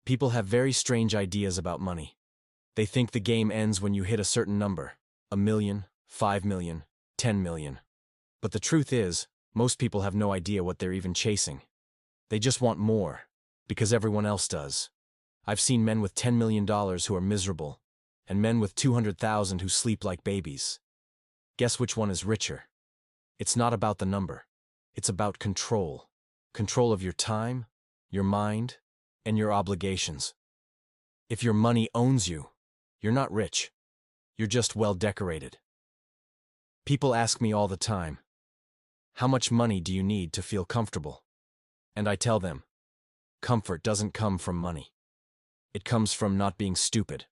People have very strange ideas about money. They think the game ends when you hit a certain number, 1 million, 5 million, 10 million. But the truth is, most people have no idea what they're even chasing. They just want more, because everyone else does. I've seen men with $10 million who are miserable, and men with 200,000 who sleep like babies. Guess which one is richer? It's not about the number. It's about control. Control of your time, your mind, and your obligations. If your money owns you, you're not rich. You're just well decorated. People ask me all the time, how much money do you need to feel comfortable? And I tell them, comfort doesn't come from money. It comes from not being stupid.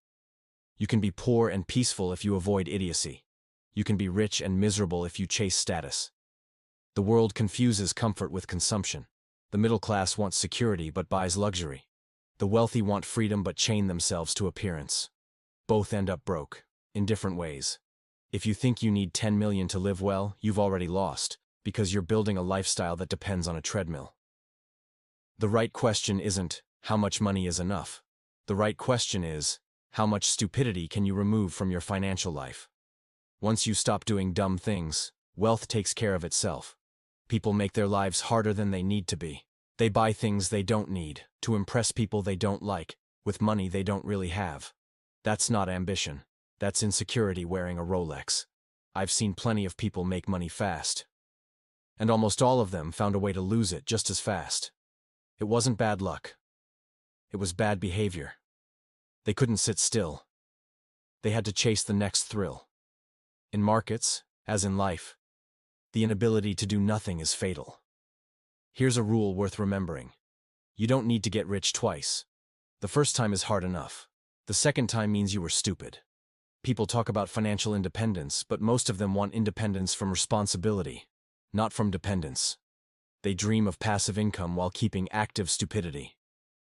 You can be poor and peaceful if you avoid idiocy. You can be rich and miserable if you chase status. The world confuses comfort with consumption. The middle class wants security but buys luxury. The wealthy want freedom but chain themselves to appearance. Both end up broke, in different ways. If you think you need 10 million to live well, you've already lost, because you're building a lifestyle that depends on a treadmill. The right question isn't, how much money is enough? The right question is, how much stupidity can you remove from your financial life? Once you stop doing dumb things, wealth takes care of itself. People make their lives harder than they need to be. They buy things they don't need, to impress people they don't like, with money they don't really have. That's not ambition. That's insecurity wearing a Rolex. I've seen plenty of people make money fast. And almost all of them found a way to lose it just as fast. It wasn't bad luck. It was bad behavior. They couldn't sit still. They had to chase the next thrill. In markets, as in life, the inability to do nothing is fatal. Here's a rule worth remembering. You don't need to get rich twice. The first time is hard enough. The second time means you were stupid. People talk about financial independence, but most of them want independence from responsibility, not from dependence. They dream of passive income while keeping active stupidity.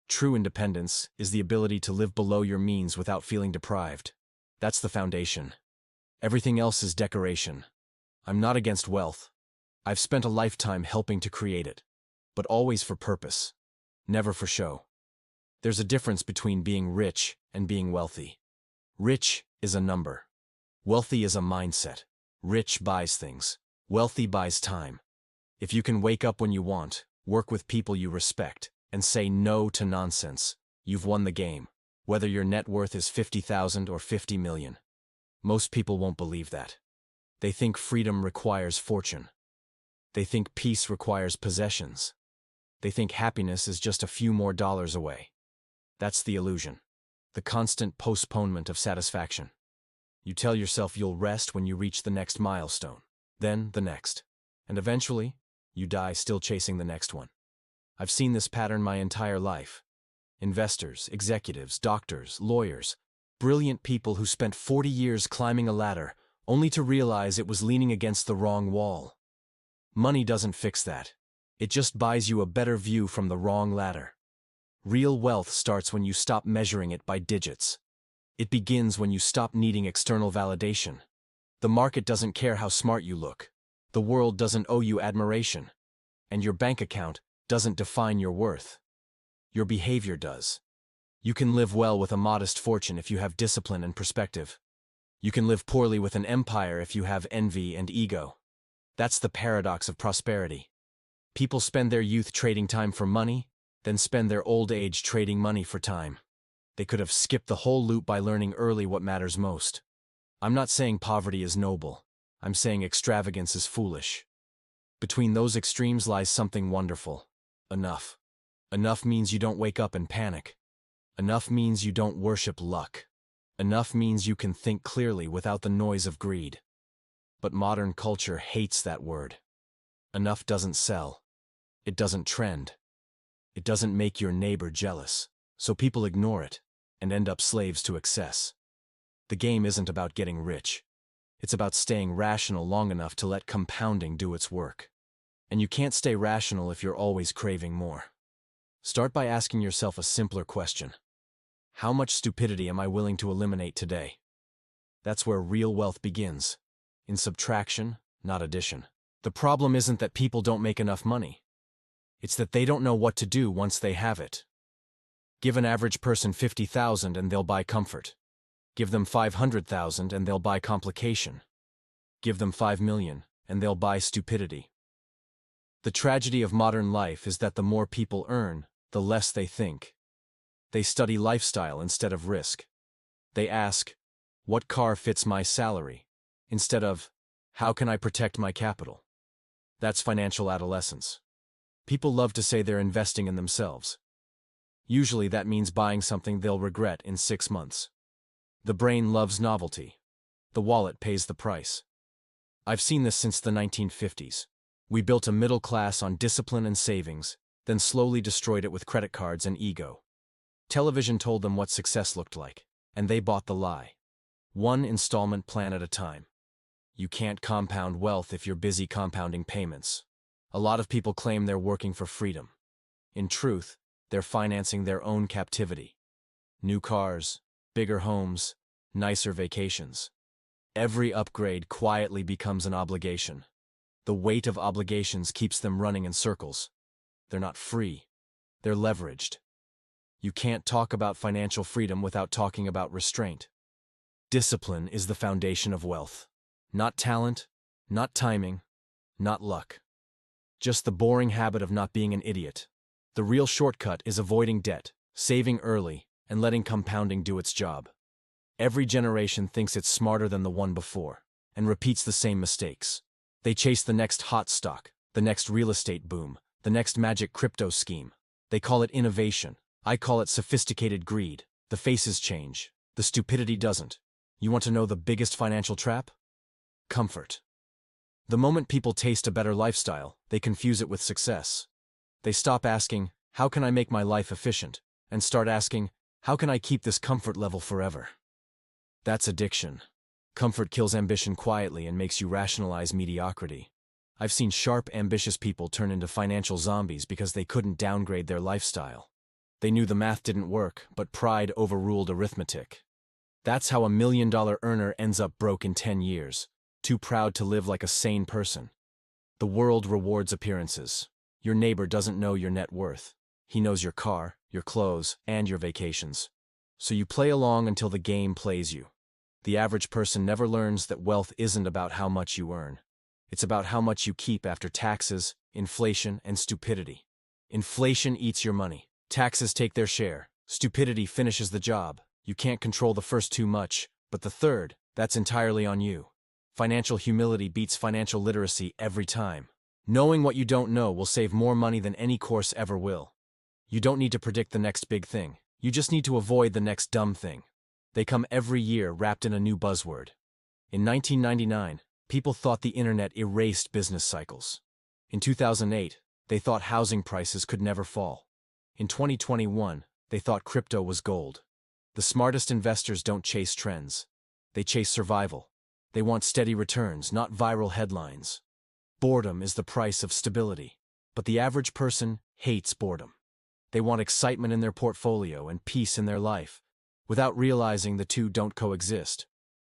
True independence is the ability to live below your means without feeling deprived. That's the foundation. Everything else is decoration. I'm not against wealth. I've spent a lifetime helping to create it, but always for purpose, never for show. There's a difference between being rich and being wealthy. Rich is a number. Wealthy is a mindset. Rich buys things. Wealthy buys time. If you can wake up when you want, work with people you respect, and say no to nonsense, you've won the game, whether your net worth is 50,000 or 50 million. Most people won't believe that. They think freedom requires fortune. They think peace requires possessions. They think happiness is just a few more dollars away. That's the illusion. The constant postponement of satisfaction. You tell yourself you'll rest when you reach the next milestone, then the next, and eventually, you die still chasing the next one. I've seen this pattern my entire life. Investors, executives, doctors, lawyers, brilliant people who spent 40 years climbing a ladder, only to realize it was leaning against the wrong wall. Money doesn't fix that. It just buys you a better view from the wrong ladder. Real wealth starts when you stop measuring it by digits. It begins when you stop needing external validation. The market doesn't care how smart you look. The world doesn't owe you admiration. And your bank account doesn't define your worth. Your behavior does. You can live well with a modest fortune if you have discipline and perspective. You can live poorly with an empire if you have envy and ego. That's the paradox of prosperity. People spend their youth trading time for money, then spend their old age trading money for time. They could have skipped the whole loop by learning early what matters most. I'm not saying poverty is noble. I'm saying extravagance is foolish. Between those extremes lies something wonderful. Enough. Enough means you don't wake up and panic. Enough means you don't worship luck. Enough means you can think clearly without the noise of greed. But modern culture hates that word. Enough doesn't sell. It doesn't trend. It doesn't make your neighbor jealous, so people ignore it and end up slaves to excess. The game isn't about getting rich. It's about staying rational long enough to let compounding do its work. And you can't stay rational if you're always craving more. Start by asking yourself a simpler question. How much stupidity am I willing to eliminate today? That's where real wealth begins. In subtraction, not addition. The problem isn't that people don't make enough money. It's that they don't know what to do once they have it. Give an average person 50,000 and they'll buy comfort. Give them 500,000 and they'll buy complication. Give them 5 million and they'll buy stupidity. The tragedy of modern life is that the more people earn, the less they think. They study lifestyle instead of risk. They ask, what car fits my salary? Instead of, how can I protect my capital? That's financial adolescence. People love to say they're investing in themselves. Usually that means buying something they'll regret in 6 months. The brain loves novelty. The wallet pays the price. I've seen this since the 1950s. We built a middle class on discipline and savings, then slowly destroyed it with credit cards and ego. Television told them what success looked like, and they bought the lie. One installment plan at a time. You can't compound wealth if you're busy compounding payments. A lot of people claim they're working for freedom. In truth, they're financing their own captivity. New cars, bigger homes, nicer vacations. Every upgrade quietly becomes an obligation. The weight of obligations keeps them running in circles. They're not free. They're leveraged. You can't talk about financial freedom without talking about restraint. Discipline is the foundation of wealth. Not talent, not timing, not luck. Just the boring habit of not being an idiot. The real shortcut is avoiding debt, saving early, and letting compounding do its job. Every generation thinks it's smarter than the one before, and repeats the same mistakes. They chase the next hot stock, the next real estate boom, the next magic crypto scheme. They call it innovation. I call it sophisticated greed. The faces change. The stupidity doesn't. You want to know the biggest financial trap? Comfort. The moment people taste a better lifestyle, they confuse it with success. They stop asking, how can I make my life efficient? And start asking, how can I keep this comfort level forever? That's addiction. Comfort kills ambition quietly and makes you rationalize mediocrity. I've seen sharp, ambitious people turn into financial zombies because they couldn't downgrade their lifestyle. They knew the math didn't work, but pride overruled arithmetic. That's how $1 million earner ends up broke in 10 years, too proud to live like a sane person. The world rewards appearances. Your neighbor doesn't know your net worth. He knows your car, your clothes, and your vacations. So you play along until the game plays you. The average person never learns that wealth isn't about how much you earn. It's about how much you keep after taxes, inflation, and stupidity. Inflation eats your money. Taxes take their share. Stupidity finishes the job. You can't control the first two much, but the third, that's entirely on you. Financial humility beats financial literacy every time. Knowing what you don't know will save more money than any course ever will. You don't need to predict the next big thing. You just need to avoid the next dumb thing. They come every year wrapped in a new buzzword. In 1999, people thought the internet erased business cycles. In 2008, they thought housing prices could never fall. In 2021, they thought crypto was gold. The smartest investors don't chase trends. They chase survival. They want steady returns, not viral headlines. Boredom is the price of stability. But the average person hates boredom. They want excitement in their portfolio and peace in their life, without realizing the two don't coexist.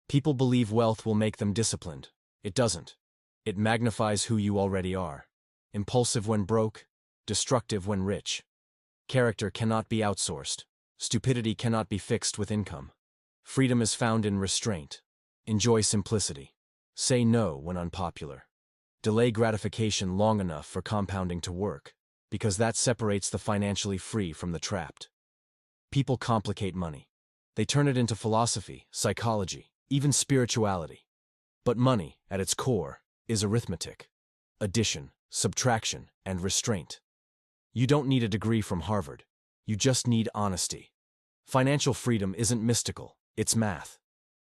People believe wealth will make them disciplined. It doesn't. It magnifies who you already are. Impulsive when broke, destructive when rich. Character cannot be outsourced. Stupidity cannot be fixed with income. Freedom is found in restraint. Enjoy simplicity. Say no when unpopular. Delay gratification long enough for compounding to work, because that separates the financially free from the trapped. People complicate money. They turn it into philosophy, psychology, even spirituality. But money, at its core, is arithmetic. Addition, subtraction, and restraint. You don't need a degree from Harvard. You just need honesty. Financial freedom isn't mystical, it's math.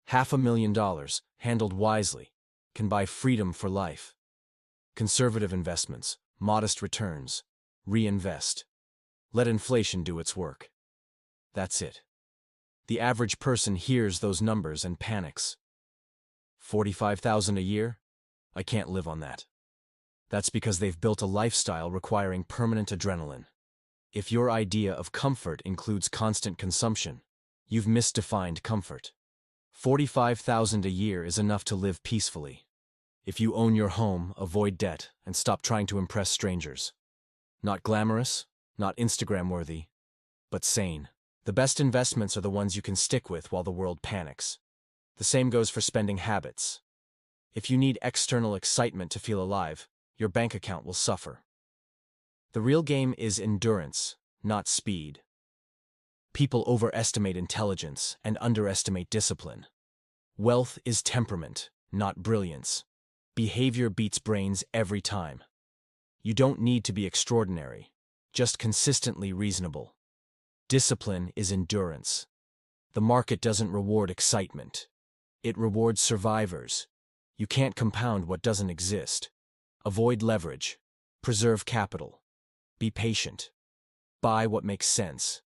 $500,000, handled wisely, can buy freedom for life. Conservative investments, modest returns, reinvest. Let inflation do its work. That's it. The average person hears those numbers and panics. 45,000 a year? I can't live on that. That's because they've built a lifestyle requiring permanent adrenaline. If your idea of comfort includes constant consumption, you've misdefined comfort. 45,000 a year is enough to live peacefully. If you own your home, avoid debt, and stop trying to impress strangers. Not glamorous, not Instagram-worthy, but sane. The best investments are the ones you can stick with while the world panics. The same goes for spending habits. If you need external excitement to feel alive, your bank account will suffer. The real game is endurance, not speed. People overestimate intelligence and underestimate discipline. Wealth is temperament, not brilliance. Behavior beats brains every time. You don't need to be extraordinary, just consistently reasonable. Discipline is endurance. The market doesn't reward excitement. It rewards survivors. You can't compound what doesn't exist. Avoid leverage. Preserve capital. Be patient. Buy what makes sense.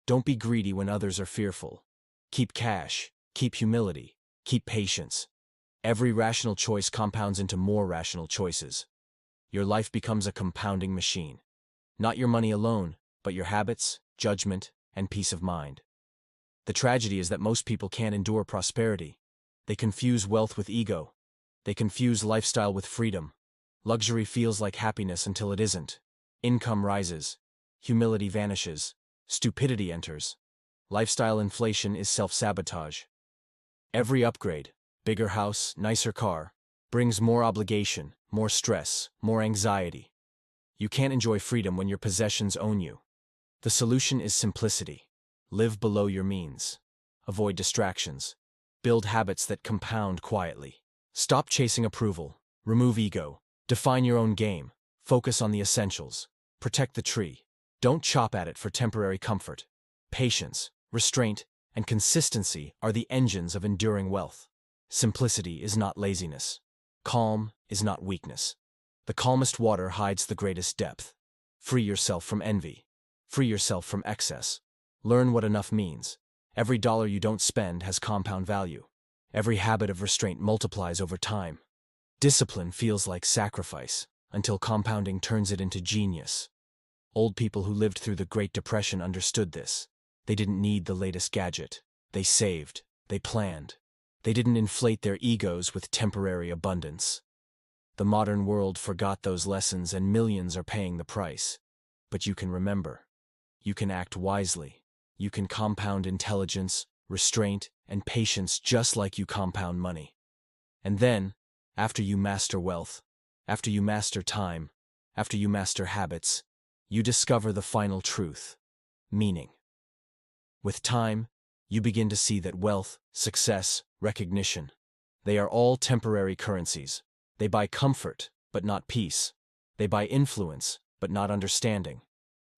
Don't be greedy when others are fearful. Keep cash. Keep humility. Keep patience. Every rational choice compounds into more rational choices. Your life becomes a compounding machine. Not your money alone, but your habits, judgment, and peace of mind. The tragedy is that most people can't endure prosperity. They confuse wealth with ego. They confuse lifestyle with freedom. Luxury feels like happiness until it isn't. Income rises. Humility vanishes. Stupidity enters. Lifestyle inflation is self-sabotage. Every upgrade, bigger house, nicer car, brings more obligation, more stress, more anxiety. You can't enjoy freedom when your possessions own you. The solution is simplicity. Live below your means. Avoid distractions. Build habits that compound quietly. Stop chasing approval. Remove ego. Define your own game. Focus on the essentials. Protect the tree. Don't chop at it for temporary comfort. Patience, restraint, and consistency are the engines of enduring wealth. Simplicity is not laziness. Calm is not weakness. The calmest water hides the greatest depth. Free yourself from envy. Free yourself from excess. Learn what enough means. Every dollar you don't spend has compound value. Every habit of restraint multiplies over time. Discipline feels like sacrifice, until compounding turns it into genius. Old people who lived through the Great Depression understood this. They didn't need the latest gadget. They saved. They planned. They didn't inflate their egos with temporary abundance. The modern world forgot those lessons and millions are paying the price. But you can remember. You can act wisely. You can compound intelligence, restraint, and patience just like you compound money. And then, after you master wealth, after you master time, after you master habits, you discover the final truth: meaning. With time, you begin to see that wealth, success, recognition, they are all temporary currencies. They buy comfort, but not peace. They buy influence, but not understanding.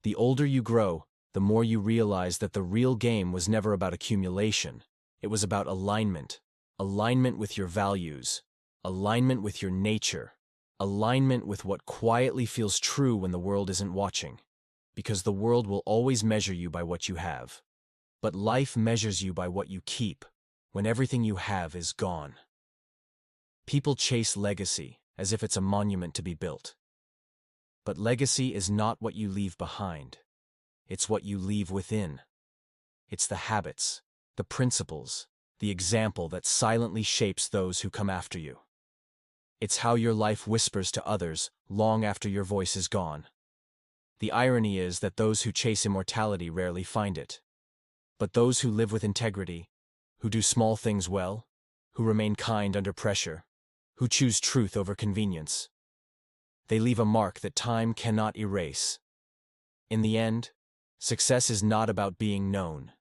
The older you grow, the more you realize that the real game was never about accumulation. It was about alignment. Alignment with your values. Alignment with your nature. Alignment with what quietly feels true when the world isn't watching. Because the world will always measure you by what you have. But life measures you by what you keep, when everything you have is gone. People chase legacy as if it's a monument to be built. But legacy is not what you leave behind. It's what you leave within. It's the habits, the principles, the example that silently shapes those who come after you. It's how your life whispers to others long after your voice is gone. The irony is that those who chase immortality rarely find it. But those who live with integrity, who do small things well, who remain kind under pressure, who choose truth over convenience, they leave a mark that time cannot erase. In the end, success is not about being known.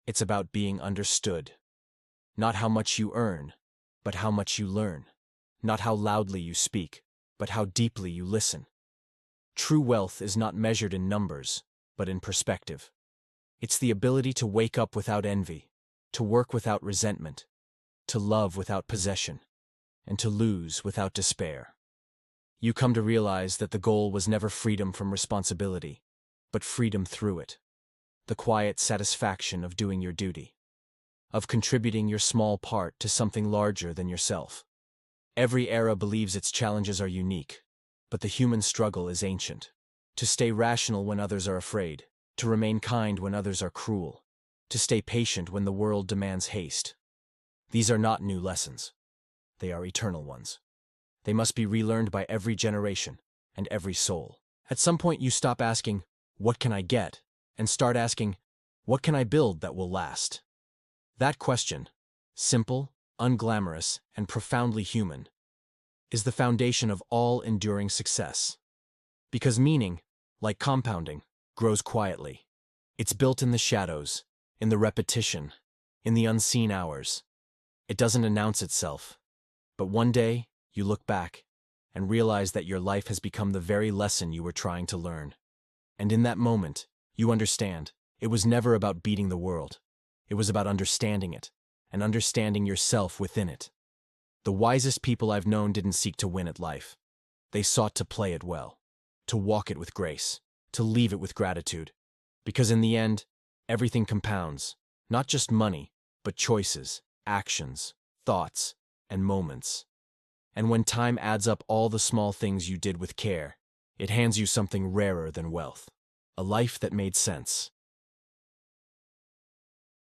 It's about being understood. Not how much you earn, but how much you learn. Not how loudly you speak, but how deeply you listen. True wealth is not measured in numbers, but in perspective. It's the ability to wake up without envy, to work without resentment, to love without possession, and to lose without despair. You come to realize that the goal was never freedom from responsibility, but freedom through it. The quiet satisfaction of doing your duty, of contributing your small part to something larger than yourself. Every era believes its challenges are unique, but the human struggle is ancient. To stay rational when others are afraid, to remain kind when others are cruel, to stay patient when the world demands haste. These are not new lessons. They are eternal ones. They must be relearned by every generation and every soul. At some point you stop asking, "What can I get?" and start asking, What can I build that will last? That question, simple, unglamorous, and profoundly human, is the foundation of all enduring success. Because meaning, like compounding, grows quietly. It's built in the shadows, in the repetition, in the unseen hours. It doesn't announce itself. But one day, you look back and realize that your life has become the very lesson you were trying to learn. And in that moment, you understand, it was never about beating the world. It was about understanding it, and understanding yourself within it. The wisest people I've known didn't seek to win at life. They sought to play it well, to walk it with grace, to leave it with gratitude. Because in the end, everything compounds, not just money, but choices, actions, thoughts, and moments. And when time adds up all the small things you did with care, it hands you something rarer than wealth, a life that made sense.